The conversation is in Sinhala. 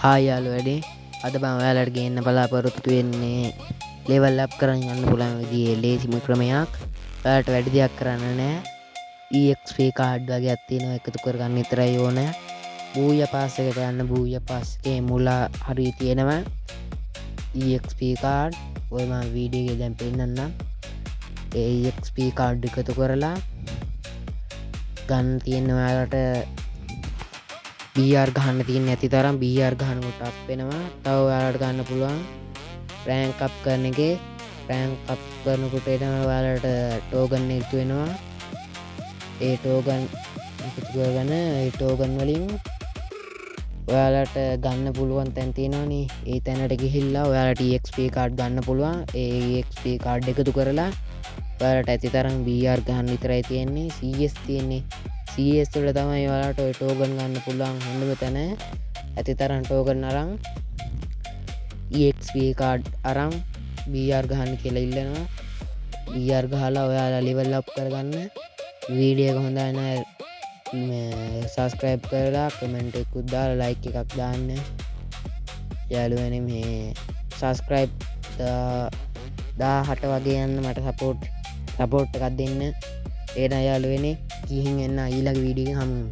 හායි යාළුවනේ අද මම ඔයාලට ගේන්න බලාපොරොත්තු වෙන්නේ ලෙවල් අප් කරන් යන්න පුළුවන් විදිහේ ලේසිම ක්‍රමයක්. ඔයාලට වැඩි දෙයක් කරන්න නැහැ. EXP කාඩ් වගේක් තියෙනවා එකතු කරගන්න විතරයි ඕන. බූයා පාස් එකට යන්න බූයා පාස් එකේ මුල හරිය තියෙනවා. EXP කාඩ් ඔය මම වීඩියෝ එකේ දැන් පෙන්නන්නම්. ඒ EXP කාඩ් එකතු කරලා ගන්න තියෙන ඔයාලට BR ගහන්න තියෙන නැති තරම් BR ගහනකොට අප් වෙනවා. තව ඔයාලට ගන්න පුළුවන් රෑන්ක් අප් කරන එකේ රෑන්ක් අප් කරනකොට එනවා ඔයාලට ටෝකන් එකතු වෙනවා. ඒ ටෝකන් එකතු කරගෙන ඒ ටෝකන් වලින් ඔයාලට ගන්න පුළුවන් තැන් තියෙනවානේ. ඒ තැනට ගිහිල්ලා ඔයාලට EXP කාඩ් ගන්න පුළුවන්. ඒ EXP කාඩ් එකතු කරලා ඔයාලට ඇති තරම් BR ගහන්න විතරයි තියෙන්නේ. CS තියෙන්නේ CS වල තමයි ඔයාලට ඔය ටෝකන් ගන්න පුළුවන් හොඳම තැන. ඇති තරම් ටෝකන් අරන් EXP කාඩ් අරන් BR ගහන්න කියලා ඉල්ලනවා. BR ගහලා ඔයාලා ලෙවල් අප් කරගන්න. වීඩියෝ එක හොඳයි නම් සබස්ක්‍රයිබ් කරලා කමෙන්ට් එකකුත් දාලා ලයික් එකක් දාන්න. යාළුවනේ මේ සබස්ක්‍රයිබ් 18 වගේ යන්න මට සපෝට් එකක් දෙන්න. එහෙනම් යාළුවනේ ගිහින් එන්න ඊළඟ වීඩියෝ එකෙන් හමු වෙමු.